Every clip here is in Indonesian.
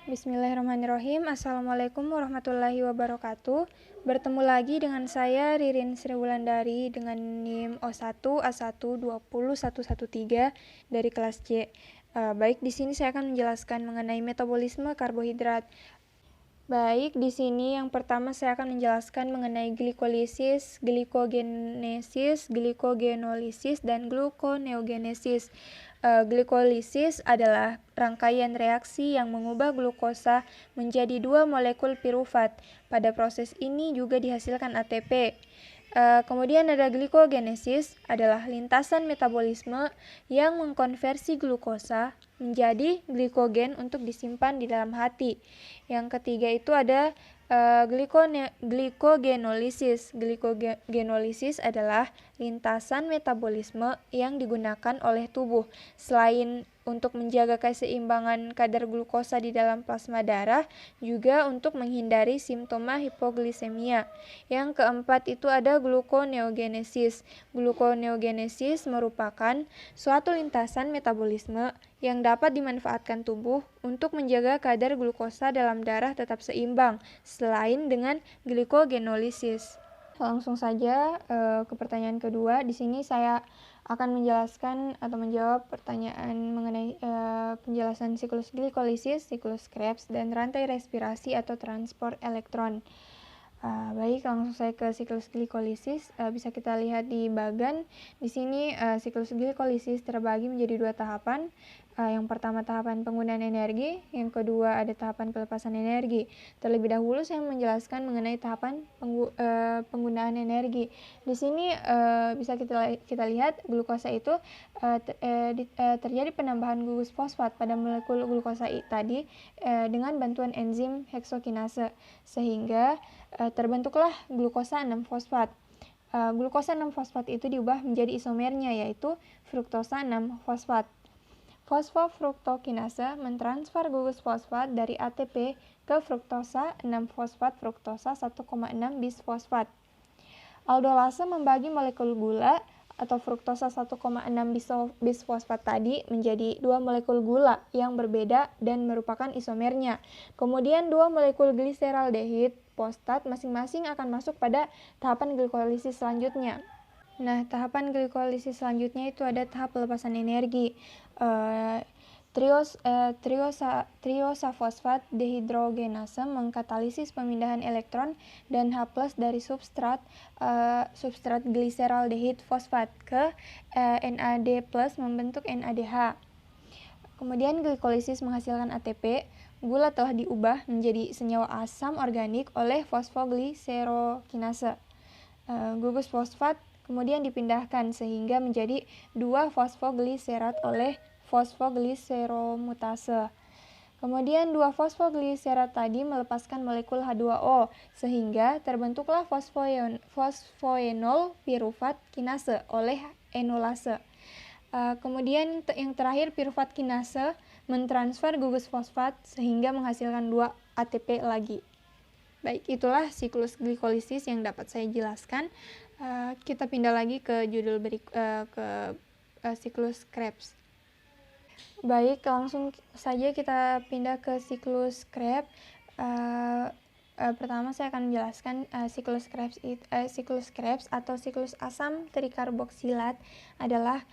Bismillahirrahmanirrahim. Assalamualaikum warahmatullahi wabarakatuh. Bertemu lagi dengan saya Ririn Sri Wulandari dengan NIM O1A1201113 dari kelas C. Baik, di sini saya akan menjelaskan mengenai metabolisme karbohidrat. Baik, di sini yang pertama saya akan menjelaskan mengenai glikolisis, glikogenesis, glikogenolysis, dan gluconeogenesis. Glikolisis adalah rangkaian reaksi yang mengubah glukosa menjadi dua molekul pirufat. Pada proses ini juga dihasilkan ATP. Kemudian ada glikogenesis, adalah lintasan metabolisme yang mengkonversi glukosa menjadi glikogen untuk disimpan di dalam hati. Yang ketiga itu ada glikogenolisis. Glikogenolisis adalah lintasan metabolisme yang digunakan oleh tubuh selain untuk menjaga keseimbangan kadar glukosa di dalam plasma darah, juga untuk menghindari simptoma hipoglisemia. Yang keempat itu ada gluconeogenesis. Gluconeogenesis merupakan suatu lintasan metabolisme yang dapat dimanfaatkan tubuh untuk menjaga kadar glukosa dalam darah tetap seimbang, selain dengan glikogenolisis. Langsung saja ke pertanyaan kedua. Di sini saya akan menjelaskan atau menjawab pertanyaan mengenai penjelasan siklus glikolisis, siklus Krebs, dan rantai respirasi atau transport elektron. Baik, langsung saya ke siklus glikolisis. Bisa kita lihat di bagan. Di sini siklus glikolisis terbagi menjadi dua tahapan. Yang pertama tahapan penggunaan energi, yang kedua ada tahapan pelepasan energi. Terlebih dahulu saya menjelaskan mengenai tahapan penggunaan energi. Di sini bisa kita lihat glukosa itu terjadi penambahan gugus fosfat pada molekul glukosa tadi dengan bantuan enzim heksokinase, sehingga terbentuklah glukosa 6-fosfat. Glukosa 6-fosfat itu diubah menjadi isomernya, yaitu fruktosa 6-fosfat. Fosfofruktokinase mentransfer gugus fosfat dari ATP ke fruktosa 6-fosfat fruktosa 1,6 bisfosfat. Aldolase membagi molekul gula atau fruktosa 1,6 bisfosfat tadi menjadi dua molekul gula yang berbeda dan merupakan isomernya. Kemudian dua molekul gliseraldehid fosfat masing-masing akan masuk pada tahapan glikolisis selanjutnya. Nah, tahapan glikolisis selanjutnya itu ada tahap pelepasan energi. Triosafosfat dehidrogenase mengkatalisis pemindahan elektron dan H+ dari substrat gliseraldehid fosfat ke NAD+ membentuk NADH. Kemudian glikolisis menghasilkan ATP. Gula telah diubah menjadi senyawa asam organik oleh fosfogliserokinase. Gugus fosfat kemudian dipindahkan sehingga menjadi 2-fosfogliserat oleh fosfogliseromutase. Kemudian 2-fosfogliserat tadi melepaskan molekul H2O sehingga terbentuklah fosfoenol pirufat kinase oleh enolase. Kemudian yang terakhir pirufat kinase mentransfer gugus fosfat sehingga menghasilkan 2 ATP lagi. Baik, itulah siklus glikolisis yang dapat saya jelaskan. Kita pindah lagi ke judul siklus Krebs. Baik, langsung saja kita pindah ke siklus Krebs. Pertama saya akan menjelaskan siklus Krebs atau siklus asam trikarboksilat adalah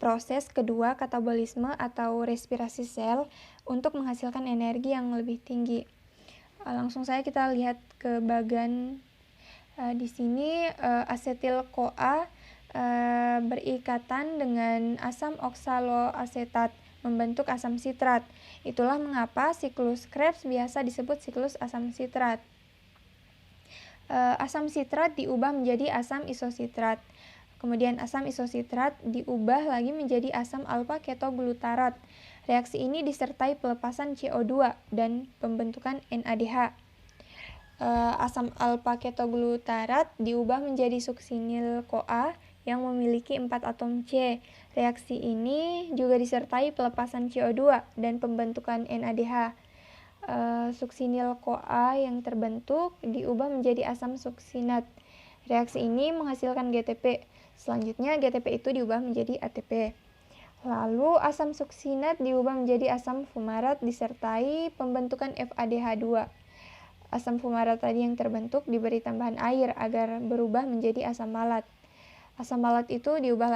proses kedua katabolisme atau respirasi sel untuk menghasilkan energi yang lebih tinggi. Langsung saja kita lihat ke bagan. Di sini asetil-CoA berikatan dengan asam oksaloasetat membentuk asam sitrat. Itulah mengapa siklus Krebs biasa disebut siklus asam sitrat. Asam sitrat diubah menjadi asam isositrat. Kemudian asam isositrat diubah lagi menjadi asam alfa-ketoglutarat. Reaksi ini disertai pelepasan CO2 dan pembentukan NADH. Asam alfa-ketoglutarat diubah menjadi suksinil-CoA yang memiliki 4 atom C. Reaksi ini juga disertai pelepasan CO2 dan pembentukan NADH. Suksinil-CoA yang terbentuk diubah menjadi asam suksinat. Reaksi ini menghasilkan GTP. Selanjutnya GTP itu diubah menjadi ATP. Lalu asam suksinat diubah menjadi asam fumarat disertai pembentukan FADH2. Asam fumarat tadi yang terbentuk diberi tambahan air agar berubah menjadi asam malat. Asam malat itu diubah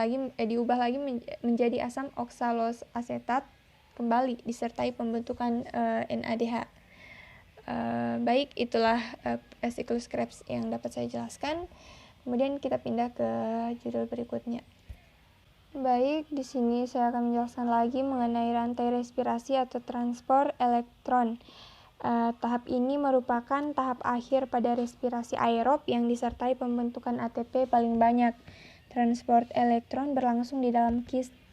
lagi menjadi asam oksalosasetat kembali disertai pembentukan NADH. Baik, itulah siklus Krebs yang dapat saya jelaskan. Kemudian kita pindah ke judul berikutnya. Baik, di sini saya akan menjelaskan lagi mengenai rantai respirasi atau transport elektron. Tahap ini merupakan tahap akhir pada respirasi aerob yang disertai pembentukan ATP paling banyak. Transport elektron berlangsung di dalam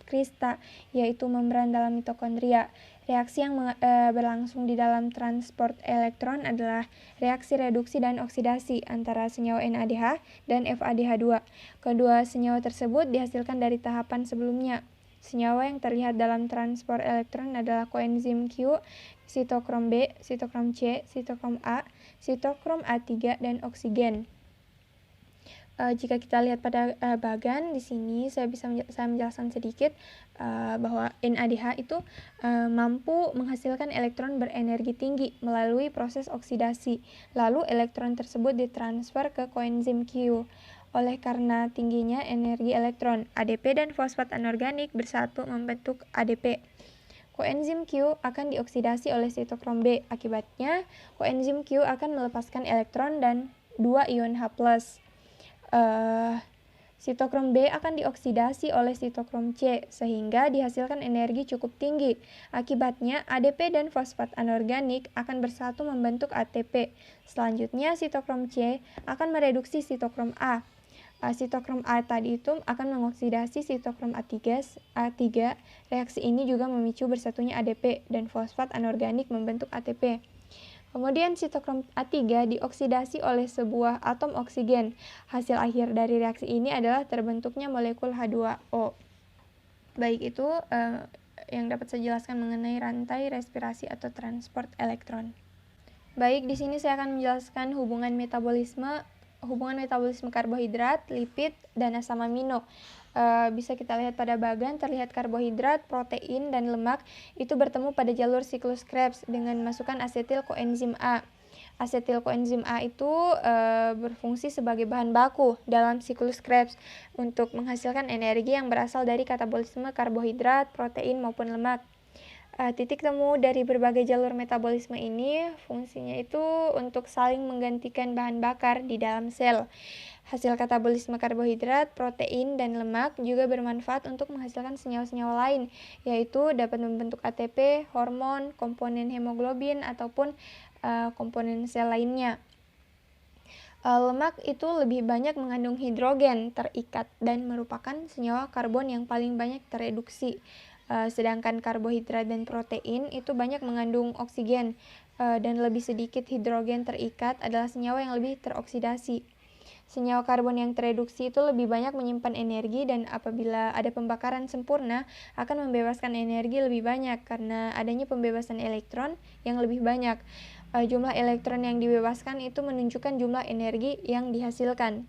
krista, yaitu membran dalam mitokondria. Reaksi yang berlangsung di dalam transport elektron adalah reaksi reduksi dan oksidasi antara senyawa NADH dan FADH2. Kedua senyawa tersebut dihasilkan dari tahapan sebelumnya. Senyawa yang terlihat dalam transport elektron adalah koenzim Q, sitokrom B, sitokrom C, sitokrom A, sitokrom A3, dan oksigen. Jika kita lihat pada bagan di sini saya menjelaskan sedikit bahwa NADH itu mampu menghasilkan elektron berenergi tinggi melalui proses oksidasi. Lalu elektron tersebut ditransfer ke koenzim Q. Oleh karena tingginya energi elektron, ADP dan fosfat anorganik bersatu membentuk ADP. Koenzim Q akan dioksidasi oleh sitokrom B. Akibatnya, koenzim Q akan melepaskan elektron dan 2 ion H+. Sitokrom B akan dioksidasi oleh sitokrom C sehingga dihasilkan energi cukup tinggi. Akibatnya ADP dan fosfat anorganik akan bersatu membentuk ATP. Selanjutnya sitokrom C akan mereduksi sitokrom A. Sitokrom A tadi itu akan mengoksidasi sitokrom A3. Reaksi ini juga memicu bersatunya ADP dan fosfat anorganik membentuk ATP. Kemudian sitokrom A3 dioksidasi oleh sebuah atom oksigen. Hasil akhir dari reaksi ini adalah terbentuknya molekul H2O. Baik, itu yang dapat saya jelaskan mengenai rantai respirasi atau transport elektron. Baik, di sini saya akan menjelaskan hubungan metabolisme karbohidrat, lipid, dan asam amino. Bisa kita lihat pada bagan, terlihat karbohidrat, protein, dan lemak itu bertemu pada jalur siklus Krebs dengan masukkan asetil koenzim A. Asetil koenzim A itu berfungsi sebagai bahan baku dalam siklus Krebs untuk menghasilkan energi yang berasal dari katabolisme karbohidrat, protein, maupun lemak. Titik temu dari berbagai jalur metabolisme ini fungsinya itu untuk saling menggantikan bahan bakar di dalam sel. Hasil katabolisme karbohidrat, protein, dan lemak juga bermanfaat untuk menghasilkan senyawa-senyawa lain, yaitu dapat membentuk ATP, hormon, komponen hemoglobin, ataupun komponen sel lainnya. Lemak itu lebih banyak mengandung hidrogen terikat dan merupakan senyawa karbon yang paling banyak tereduksi. Sedangkan karbohidrat dan protein itu banyak mengandung oksigen dan lebih sedikit hidrogen terikat adalah senyawa yang lebih teroksidasi. Senyawa karbon yang tereduksi itu lebih banyak menyimpan energi dan apabila ada pembakaran sempurna akan membebaskan energi lebih banyak karena adanya pembebasan elektron yang lebih banyak. Jumlah elektron yang dibebaskan itu menunjukkan jumlah energi yang dihasilkan.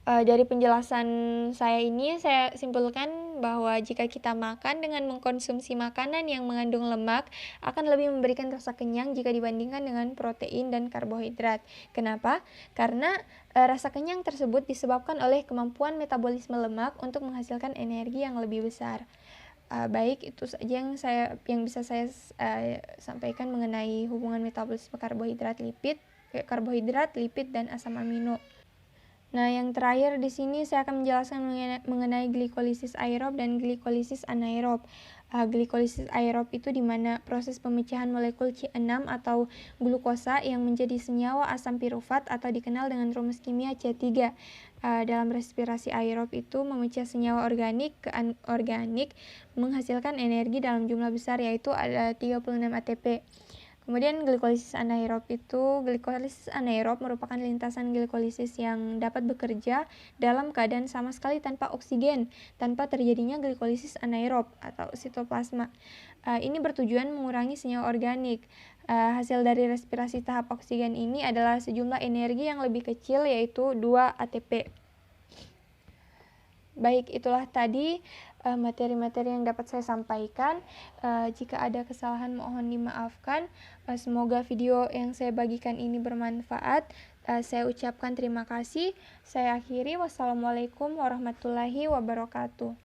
Dari penjelasan saya ini, saya simpulkan bahwa jika kita makan dengan mengkonsumsi makanan yang mengandung lemak, akan lebih memberikan rasa kenyang jika dibandingkan dengan protein dan karbohidrat. Kenapa? Karena rasa kenyang tersebut disebabkan oleh kemampuan metabolisme lemak untuk menghasilkan energi yang lebih besar. Baik, itu saja yang bisa saya sampaikan mengenai hubungan metabolisme karbohidrat, lipid, dan asam amino. Nah, yang terakhir di sini saya akan menjelaskan mengenai glikolisis aerob dan glikolisis anaerob. Glikolisis aerob itu di mana proses pemecahan molekul C6 atau glukosa yang menjadi senyawa asam pirufat atau dikenal dengan rumus kimia C3. Dalam respirasi aerob itu memecah senyawa organik ke anorganik menghasilkan energi dalam jumlah besar yaitu ada 36 ATP. Kemudian glikolisis anaerob merupakan lintasan glikolisis yang dapat bekerja dalam keadaan sama sekali tanpa oksigen, tanpa terjadinya glikolisis anaerob atau sitoplasma. Ini bertujuan mengurangi senyawa organik. Hasil dari respirasi tahap oksigen ini adalah sejumlah energi yang lebih kecil yaitu 2 ATP. Baik, itulah tadi materi-materi yang dapat saya sampaikan. Jika ada kesalahan mohon dimaafkan. Semoga video yang saya bagikan ini bermanfaat. Saya ucapkan terima kasih. Saya akhiri. Wassalamualaikum warahmatullahi wabarakatuh.